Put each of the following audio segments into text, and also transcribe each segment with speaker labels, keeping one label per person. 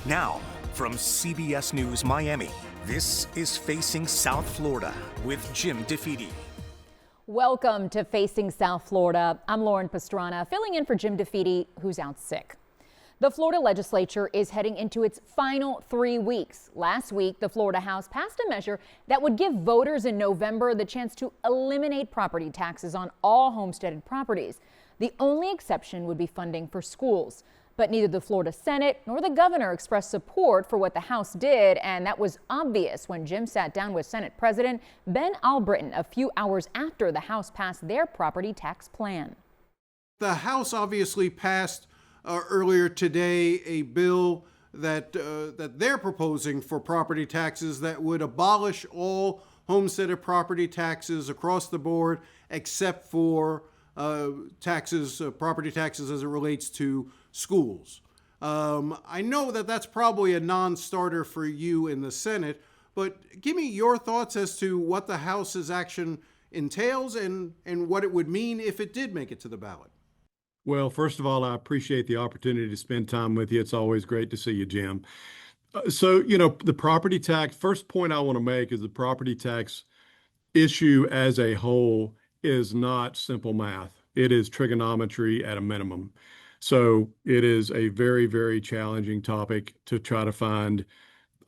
Speaker 1: Now, from CBS News Miami, this is Facing South Florida with Jim DeFede.
Speaker 2: Welcome to Facing South Florida. I'm Laura Pastrana, filling in for Jim DeFede, who's out sick. The Florida legislature is heading into its final 3 weeks. Last week, the Florida House passed a measure that would give voters in November the chance to eliminate property taxes on all homesteaded properties. The only exception would be funding for schools. But neither the Florida Senate nor the governor expressed support for what the House did, and that was obvious when Jim sat down with Senate President Ben Albritton a few hours after the House passed their property tax plan.
Speaker 3: The House obviously passed earlier today a bill that they're proposing for property taxes that would abolish all homesteaded property taxes across the board, except for property taxes as it relates to schools. I know that that's probably a non-starter for you in the Senate, but give me your thoughts as to what the House's action entails and what it would mean if it did make it to the ballot.
Speaker 4: Well, first of all, I appreciate the opportunity to spend time with you. It's always great to see you, Jim. The property tax, first point I want to make is the property tax issue as a whole is not simple math. It is trigonometry at a minimum. So it is a very, very challenging topic to try to find,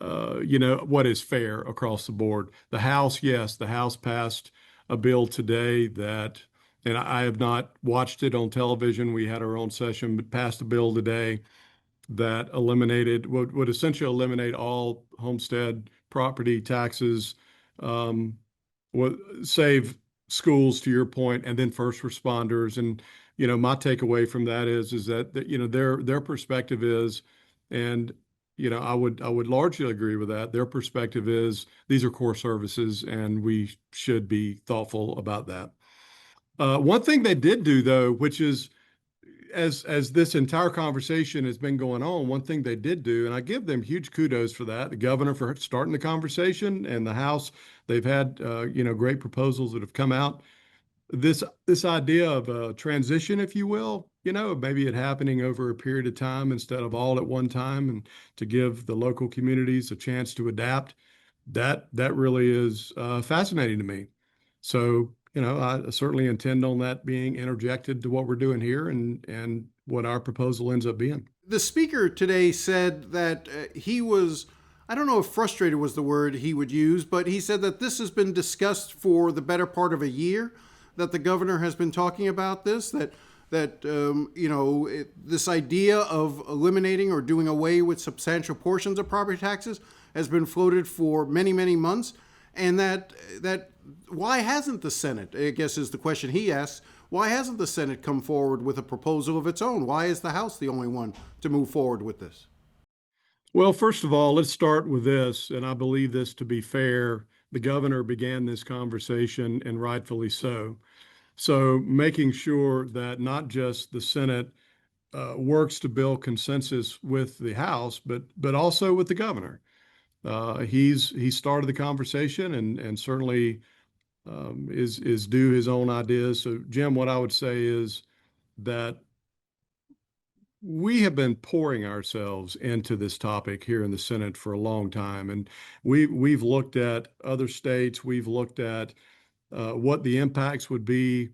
Speaker 4: what is fair across the board. The House, yes, the House passed a bill today that, and I have not watched it on television. We had our own session, but passed a bill today that would essentially eliminate all homestead property taxes, would save schools, to your point, and then first responders. And my takeaway from that is that their perspective is, and I would largely agree with that. Their perspective is these are core services, and we should be thoughtful about that. One thing they did do, though, which is as this entire conversation has been going on, one thing they did do, and I give them huge kudos for that, the governor for starting the conversation, and the House, they've had great proposals that have come out. This idea of a transition, if you will, maybe it happening over a period of time instead of all at one time, and to give the local communities a chance to adapt, that really is fascinating to me. So, I certainly intend on that being interjected to what we're doing here and what our proposal ends up being.
Speaker 3: The speaker today said that he was, I don't know if frustrated was the word he would use, but he said that this has been discussed for the better part of a year, that the governor has been talking about this, that this idea of eliminating or doing away with substantial portions of property taxes has been floated for many, many months. And that why hasn't the Senate, I guess is the question he asks, why hasn't the Senate come forward with a proposal of its own? Why is the House the only one to move forward with this?
Speaker 4: Well, first of all, let's start with this, and I believe this to be fair. The governor began this conversation, and rightfully so. So making sure that not just the Senate works to build consensus with the House, but also with the governor. He started the conversation and certainly is due his own ideas. So, Jim, what I would say is that we have been pouring ourselves into this topic here in the Senate for a long time, and we've looked at other states. We've looked at what the impacts would be.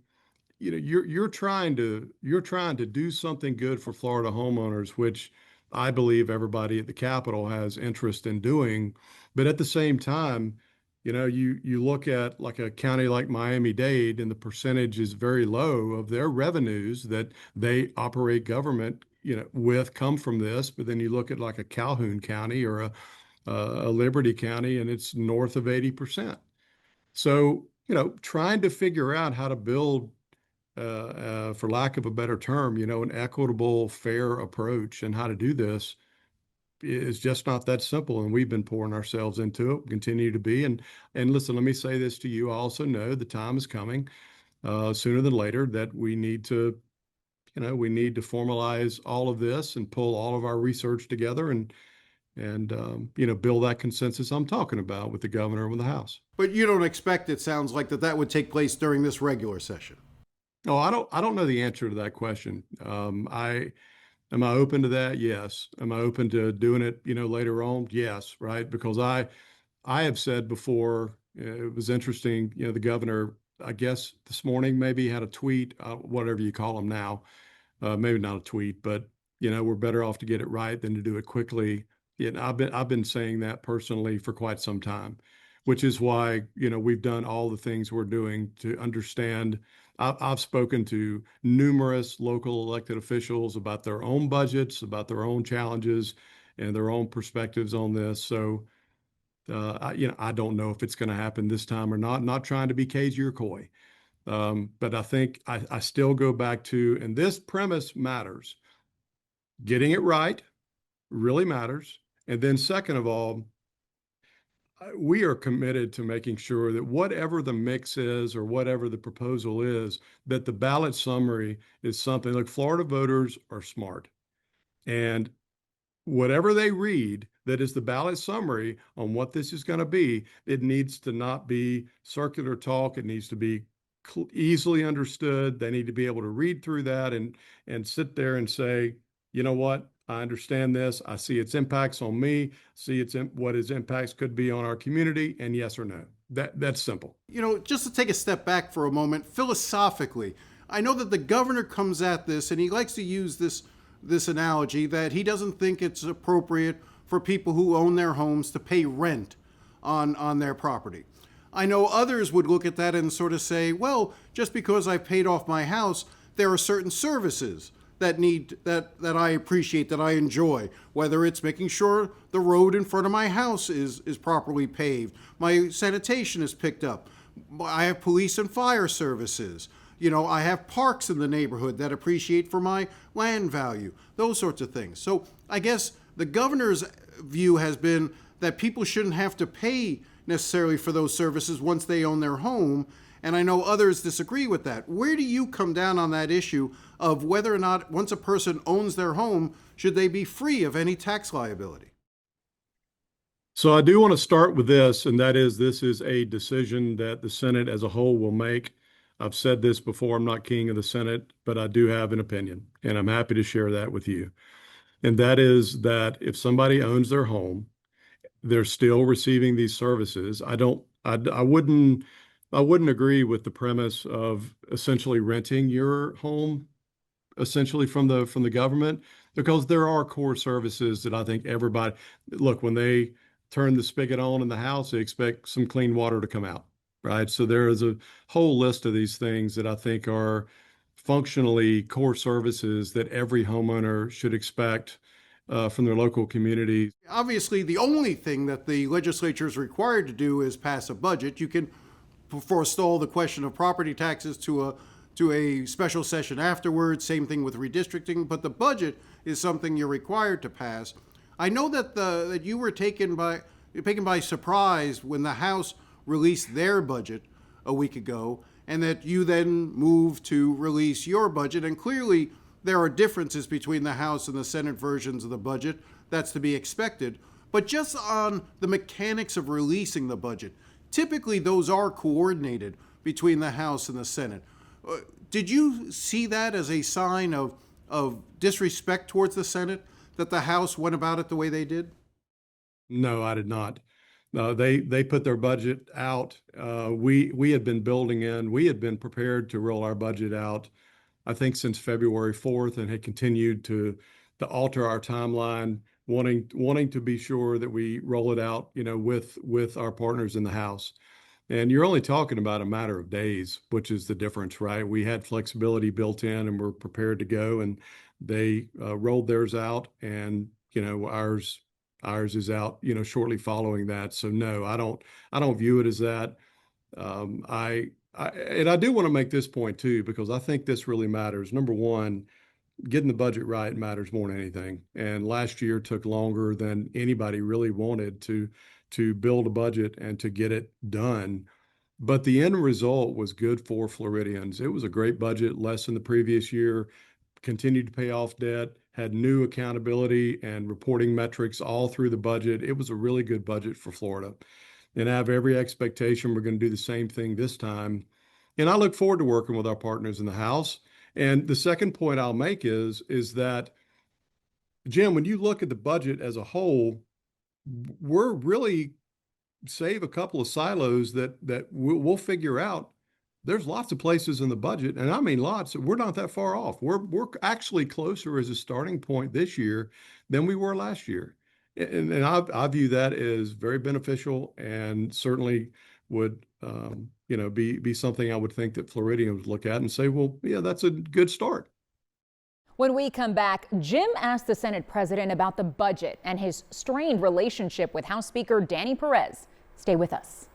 Speaker 4: You're trying to do something good for Florida homeowners, which I believe everybody at the Capitol has interest in doing. But at the same time, you look at like a county like Miami-Dade, and the percentage is very low of their revenues that they operate government, with come from this. But then you look at like a Calhoun County or a Liberty County, and it's north of 80%. So, trying to figure out how to build, for lack of a better term, an equitable, fair approach and how to do this is just not that simple. And we've been pouring ourselves into it, continue to be. And listen, let me say this to you. I also know the time is coming sooner than later that we need to formalize all of this and pull all of our research together and build that consensus I'm talking about with the governor and with the House.
Speaker 3: But you don't expect, it sounds like, that would take place during this regular session.
Speaker 4: No, I don't know the answer to that question. Am I open to that? Yes. Am I open to doing it, later on? Yes, right? Because I have said before, it was interesting, the governor, I guess this morning maybe had a tweet, whatever you call them now, maybe not a tweet, but we're better off to get it right than to do it quickly. And I've been saying that personally for quite some time, which is why, we've done all the things we're doing to understand. I've spoken to numerous local elected officials about their own budgets, about their own challenges, and their own perspectives on this. So, I don't know if it's going to happen this time or not. Not trying to be cagey or coy, but I think I still go back to, and this premise matters. Getting it right really matters. And then second of all, we are committed to making sure that whatever the mix is or whatever the proposal is, that the ballot summary is something. Like, Florida voters are smart, and whatever they read that is the ballot summary on what this is going to be, it needs to not be circular talk. It needs to be easily understood. They need to be able to read through that and sit there and say, you know what? I understand this. I see its impacts on me, see what its impacts could be on our community, and yes or no. That's simple.
Speaker 3: Just to take a step back for a moment, philosophically, I know that the governor comes at this, and he likes to use this analogy that he doesn't think it's appropriate for people who own their homes to pay rent on their property. I know others would look at that and sort of say, well, just because I paid off my house, there are certain services that I appreciate, that I enjoy, whether it's making sure the road in front of my house is properly paved, my sanitation is picked up, I have police and fire services, I have parks in the neighborhood that appreciate for my land value, those sorts of things. So I guess the governor's view has been that people shouldn't have to pay necessarily for those services once they own their home. And I know others disagree with that. Where do you come down on that issue of whether or not, once a person owns their home, should they be free of any tax liability?
Speaker 4: So I do want to start with this, and that is, this is a decision that the Senate as a whole will make. I've said this before, I'm not king of the Senate, but I do have an opinion, and I'm happy to share that with you. And that is that if somebody owns their home, they're still receiving these services. I wouldn't agree with the premise of essentially renting your home essentially from the government, because there are core services that I think everybody, look, when they turn the spigot on in the house, they expect some clean water to come out, right? So there is a whole list of these things that I think are functionally core services that every homeowner should expect from their local community.
Speaker 3: Obviously, the only thing that the legislature is required to do is pass a budget. You can forestall the question of property taxes to a special session afterwards. Same thing with redistricting, but the budget is something you're required to pass. I know that you were taken by surprise when the House released their budget a week ago, and that you then moved to release your budget. And clearly, there are differences between the House and the Senate versions of the budget. That's to be expected. But just on the mechanics of releasing the budget, typically those are coordinated between the House and the Senate. Did you see that as a sign of disrespect towards the Senate, that the House went about it the way they did?
Speaker 4: No, I did not. They put their budget out. We had been we had been prepared to roll our budget out, I think, since February 4th, and had continued to alter our timeline, wanting to be sure that we roll it out, with our partners in the House. And you're only talking about a matter of days, which is the difference, right? We had flexibility built in and we're prepared to go, and they rolled theirs out, and ours is out, shortly following that. So no, I don't view it as that. And I do want to make this point too, because I think this really matters. Number one, getting the budget right matters more than anything. And last year took longer than anybody really wanted to build a budget and to get it done. But the end result was good for Floridians. It was a great budget, less than the previous year, continued to pay off debt, had new accountability and reporting metrics all through the budget. It was a really good budget for Florida. And I have every expectation we're going to do the same thing this time. And I look forward to working with our partners in the House. And the second point I'll make is that Jim, when you look at the budget as a whole, we're really save a couple of silos that we'll figure out. There's lots of places in the budget, and I mean lots. We're not that far off. We're actually closer as a starting point this year than we were last year, and I view that as very beneficial, and certainly would be something I would think that Floridians would look at and say, well, yeah, that's a good start.
Speaker 2: When we come back, Jim asked the Senate President about the budget and his strained relationship with House Speaker Danny Perez. Stay with us.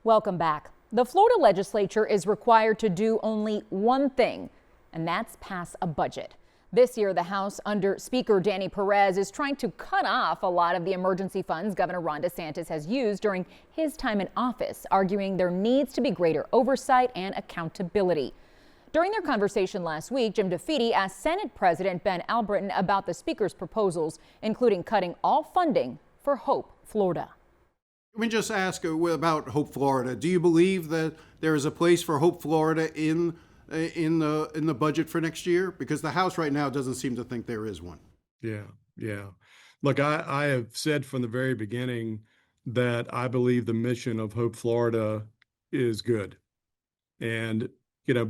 Speaker 2: Welcome back. The Florida legislature is required to do only one thing, and that's pass a budget. This year, the House under Speaker Danny Perez is trying to cut off a lot of the emergency funds Governor Ron DeSantis has used during his time in office, arguing there needs to be greater oversight and accountability. During their conversation last week, Jim DeFede asked Senate President Ben Albritton about the Speaker's proposals, including cutting all funding for Hope Florida.
Speaker 3: Let me just ask about Hope Florida. Do you believe that there is a place for Hope Florida in the budget for next year? Because the House right now doesn't seem to think there is one.
Speaker 4: Yeah. Look, I have said from the very beginning that I believe the mission of Hope Florida is good. And,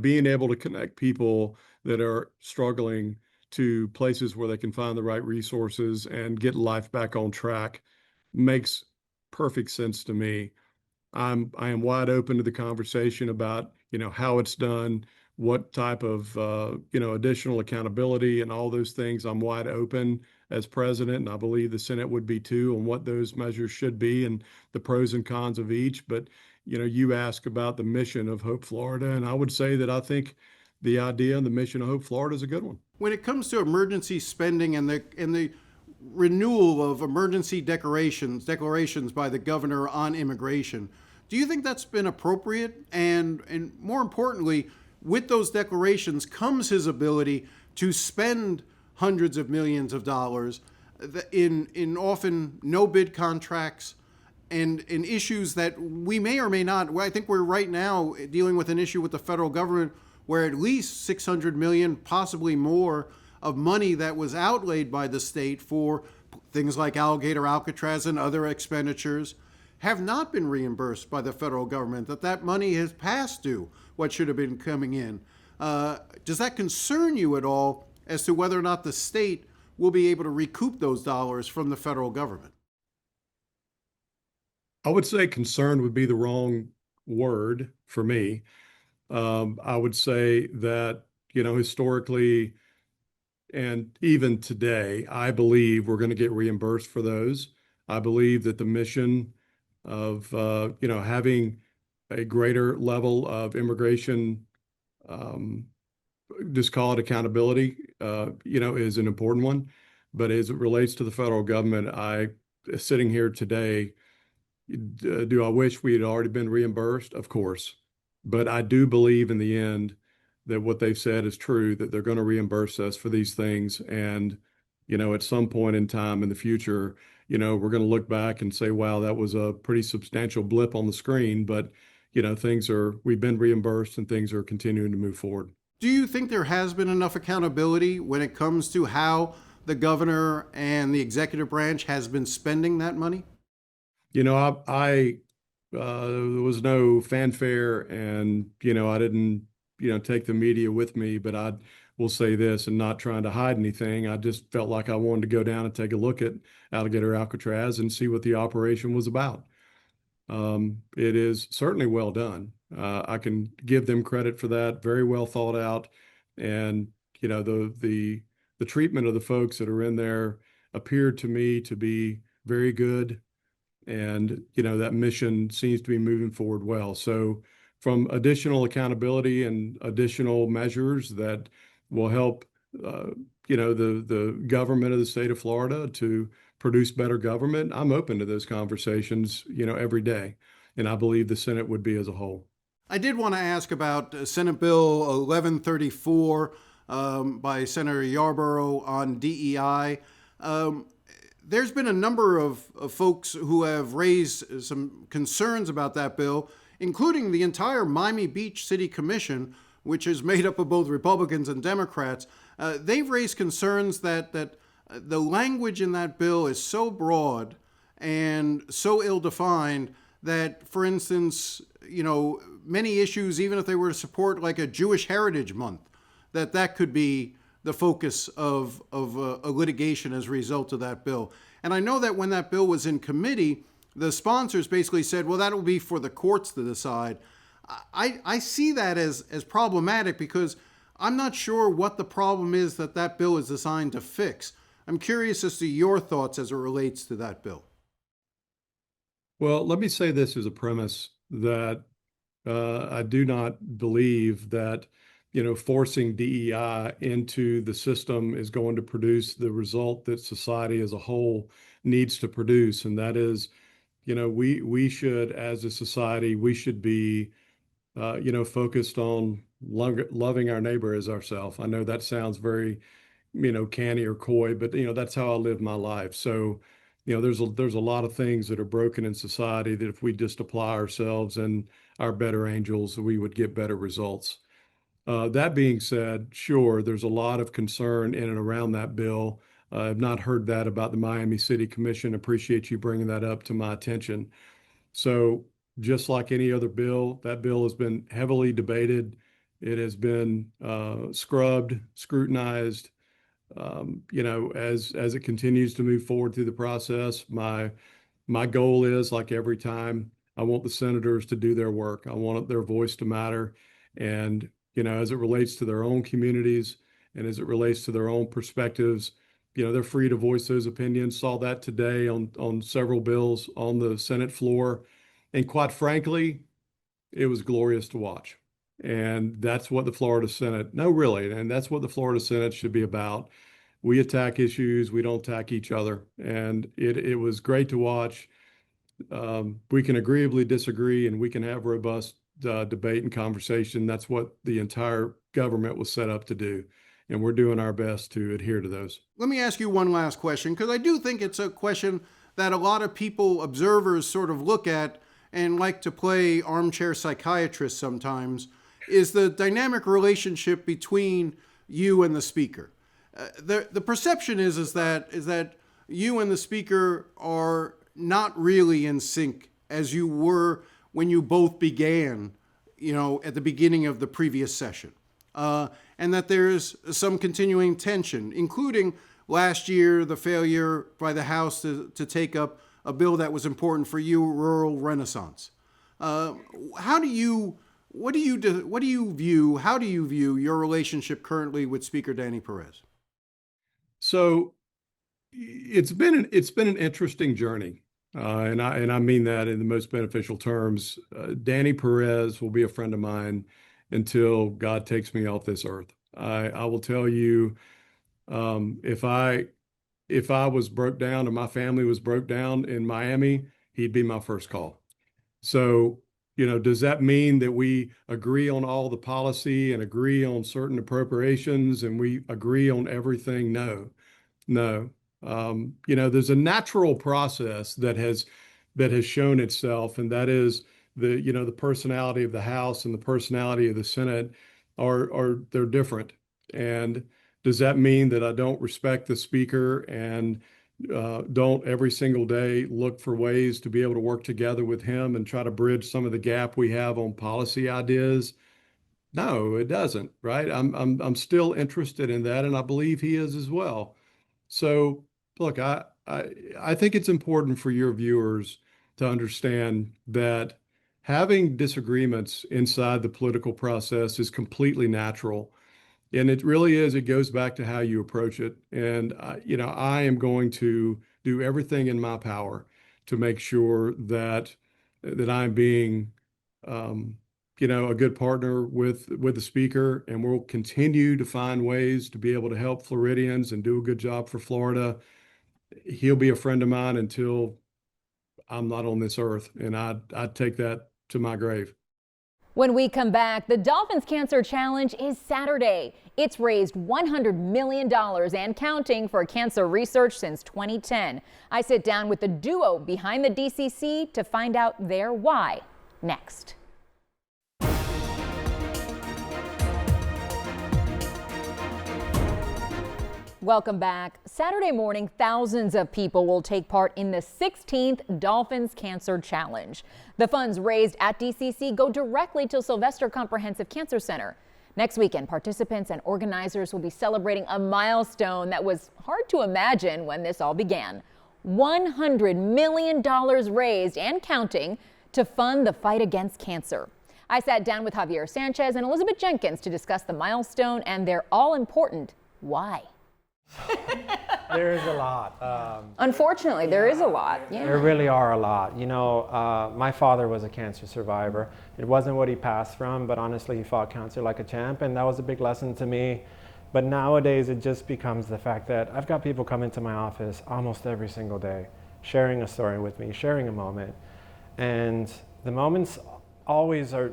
Speaker 4: being able to connect people that are struggling to places where they can find the right resources and get life back on track makes perfect sense to me. I am wide open to the conversation about, how it's done, what type of, additional accountability and all those things. I'm wide open as president, and I believe the Senate would be too, on what those measures should be and the pros and cons of each. But, you ask about the mission of Hope Florida, and I would say that I think the idea and the mission of Hope Florida is a good one.
Speaker 3: When it comes to emergency spending and the renewal of emergency declarations by the governor on immigration, do you think that's been appropriate? And more importantly, with those declarations comes his ability to spend hundreds of millions of dollars in often no bid contracts and in issues that we may or may not. I think we're right now dealing with an issue with the federal government where at least $600 million, possibly more, of money that was outlaid by the state for things like Alligator Alcatraz and other expenditures have not been reimbursed by the federal government, that money has passed due what should have been coming in. Does that concern you at all as to whether or not the state will be able to recoup those dollars from the federal government?
Speaker 4: I would say concern would be the wrong word for me. I would say that, historically, and even today, I believe we're going to get reimbursed for those. I believe that the mission of, having a greater level of immigration, just call it accountability, is an important one. But as it relates to the federal government, sitting here today, do I wish we had already been reimbursed? Of course. But I do believe in the end that what they've said is true, that they're going to reimburse us for these things. And, at some point in time in the future, we're going to look back and say, wow, that was a pretty substantial blip on the screen. But, we've been reimbursed and things are continuing to move forward.
Speaker 3: Do you think there has been enough accountability when it comes to how the governor and the executive branch has been spending that money?
Speaker 4: There was no fanfare and, I didn't, take the media with me, but I will say this, and not trying to hide anything. I just felt like I wanted to go down and take a look at Alligator Alcatraz and see what the operation was about. It is certainly well done. I can give them credit for that. Very well thought out. And, the treatment of the folks that are in there appeared to me to be very good. And, that mission seems to be moving forward well. So from additional accountability and additional measures that will help, the government of the state of Florida to produce better government, I'm open to those conversations, every day. And I believe the Senate would be as a whole.
Speaker 3: I did want to ask about Senate Bill 1134 by Senator Yarborough on DEI. There's been a number of folks who have raised some concerns about that bill, including the entire Miami Beach City Commission, which is made up of both Republicans and Democrats. They've raised concerns that the language in that bill is so broad and so ill-defined that, for instance, many issues, even if they were to support like a Jewish Heritage Month, that could be the focus of a litigation as a result of that bill. And I know that when that bill was in committee, the sponsors basically said, well, that'll be for the courts to decide. I see that as problematic because I'm not sure what the problem is that bill is designed to fix. I'm curious as to your thoughts as it relates to that bill.
Speaker 4: Well, let me say this as a premise that I do not believe that, forcing DEI into the system is going to produce the result that society as a whole needs to produce. And that is, we should, as a society, we should be, focused on loving our neighbor as ourselves. I know that sounds very, canny or coy, but, that's how I live my life. So, there's a lot of things that are broken in society that if we just apply ourselves and our better angels, we would get better results. That being said, sure, there's a lot of concern in and around that bill. I've not heard that about the Miami City Commission. Appreciate you bringing that up to my attention. So just like any other bill, that bill has been heavily debated. It has been scrubbed, scrutinized. As it continues to move forward through the process, my goal is, like every time, I want the senators to do their work. I want their voice to matter. And, as it relates to their own communities and as it relates to their own perspectives, they're free to voice those opinions. Saw that today on several bills on the Senate floor. And quite frankly, it was glorious to watch. And that's what the Florida Senate, no, really, and that's what the Florida Senate should be about. We attack issues, we don't attack each other. And it was great to watch. We can agreeably disagree and we can have robust debate and conversation. That's what the entire government was set up to do. And we're doing our best to adhere to those.
Speaker 3: Let me ask you one last question, because I do think it's a question that a lot of people, observers, sort of look at and like to play armchair psychiatrist sometimes, is the dynamic relationship between you and the speaker. The perception is that you and the speaker are not really in sync as you were when you both began, at the beginning of the previous session. And that there's some continuing tension, including last year, the failure by the House to take up a bill that was important for you, rural renaissance. How do you view your relationship currently with Speaker Danny Perez?
Speaker 4: So it's been an interesting journey. And I mean that in the most beneficial terms. Danny Perez will be a friend of mine until God takes me off this earth. I will tell you, if I was broke down and my family was broke down in Miami, he'd be my first call. So, does that mean that we agree on all the policy and agree on certain appropriations and we agree on everything? No. There's a natural process that has shown itself, and that is the personality of the House and the personality of the Senate they're different. And does that mean that I don't respect the speaker and don't every single day look for ways to be able to work together with him and try to bridge some of the gap we have on policy ideas? No, it doesn't, right? I'm still interested in that, and I believe he is as well. So look, I think it's important for your viewers to understand that having disagreements inside the political process is completely natural. And it really is. It goes back to how you approach it. And, I am going to do everything in my power to make sure that I'm being, a good partner with the speaker. And we'll continue to find ways to be able to help Floridians and do a good job for Florida. He'll be a friend of mine until I'm not on this earth. And I'd take that to my grave.
Speaker 2: When we come back, the Dolphins Cancer Challenge is Saturday. It's raised $100 million and counting for cancer research since 2010. I sit down with the duo behind the DCC to find out their why. Next. Welcome back. Saturday morning, thousands of people will take part in the 16th Dolphins Cancer Challenge. The funds raised at DCC go directly to Sylvester Comprehensive Cancer Center. Next weekend, participants and organizers will be celebrating a milestone that was hard to imagine when this all began. $100 million raised and counting to fund the fight against cancer. I sat down with Javier, Sanchez, and Elizabeth Jenkins to discuss the milestone and their all-important why.
Speaker 5: There is a lot.
Speaker 2: Unfortunately, there is a lot. Yeah.
Speaker 5: There really are a lot. You know, my father was a cancer survivor. It wasn't what he passed from, but honestly, he fought cancer like a champ, and that was a big lesson to me. But nowadays, it just becomes the fact that I've got people come into my office almost every single day, sharing a story with me, sharing a moment. And the moments always are,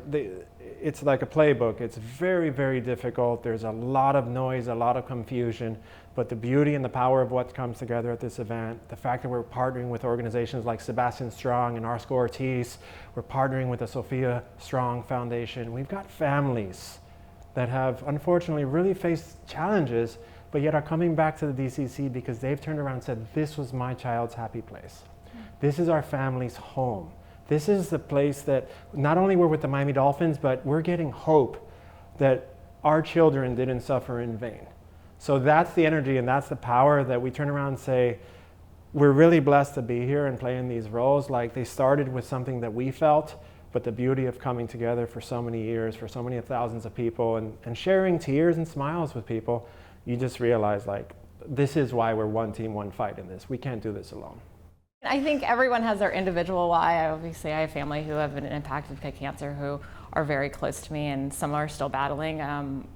Speaker 5: it's like a playbook. It's very, very difficult. There's a lot of noise, a lot of confusion, but the beauty and the power of what comes together at this event, the fact that we're partnering with organizations like Sebastian Strong and Arsco Ortiz, we're partnering with the Sophia Strong Foundation. We've got families that have unfortunately really faced challenges, but yet are coming back to the DCC because they've turned around and said, this was my child's happy place. This is our family's home. This is the place that not only we're with the Miami Dolphins, but we're getting hope that our children didn't suffer in vain. So that's the energy and that's the power that we turn around and say, we're really blessed to be here and playing these roles. Like, they started with something that we felt, but the beauty of coming together for so many years, for so many thousands of people, and sharing tears and smiles with people, you just realize, like, this is why we're one team, one fight in this. We can't do this alone.
Speaker 6: I think everyone has their individual why. Obviously, I have family who have been impacted by cancer who are very close to me, and some are still battling.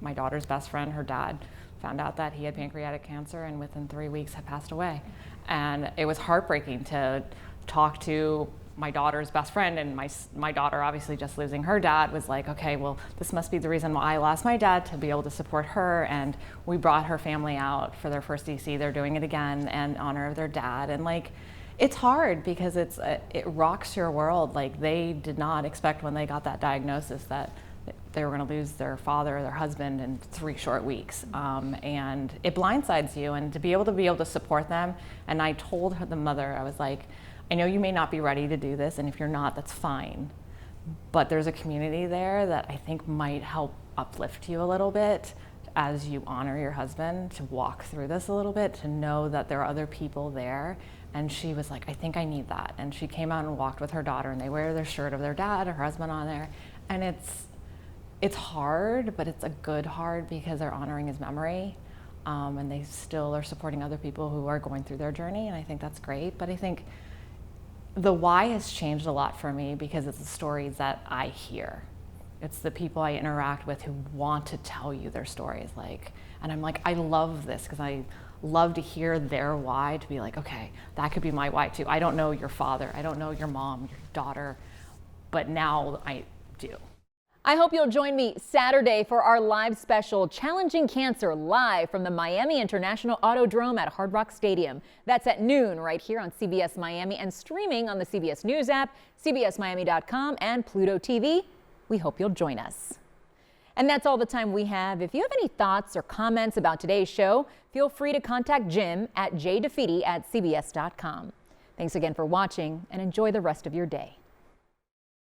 Speaker 6: My daughter's best friend, her dad, found out that he had pancreatic cancer and within 3 weeks had passed away. And it was heartbreaking to talk to my daughter's best friend, and my daughter, obviously just losing her dad, was like, okay, well, this must be the reason why I lost my dad, to be able to support her. And we brought her family out for their first DC. They're doing it again in honor of their dad. And like, it's hard because it rocks your world. Like, they did not expect when they got that diagnosis that they were going to lose their father or their husband in 3 short weeks. And it blindsides you, and to be able to support them. And I told the mother, I was like, I know you may not be ready to do this, and if you're not, that's fine. But there's a community there that I think might help uplift you a little bit as you honor your husband, to walk through this a little bit, to know that there are other people there. And she was like, I think I need that. And she came out and walked with her daughter, and they wear their shirt of their dad, her husband on there. And it's hard, but it's a good hard, because they're honoring his memory. And they still are supporting other people who are going through their journey. And I think that's great. But I think the why has changed a lot for me, because it's the stories that I hear. It's the people I interact with who want to tell you their stories. And I'm like, I love this, because I love to hear their why, to be like, okay, that could be my why too. I don't know your father, I don't know your mom, your daughter, but now I do.
Speaker 2: I hope you'll join me Saturday for our live special, Challenging Cancer, live from the Miami International Autodrome at Hard Rock Stadium. That's at noon right here on CBS Miami, and streaming on the CBS News app, CBSMiami.com, and Pluto TV. We hope you'll join us. And that's all the time we have. If you have any thoughts or comments about today's show, feel free to contact Jim at jdefede@cbs.com. Thanks again for watching, and enjoy the rest of your day.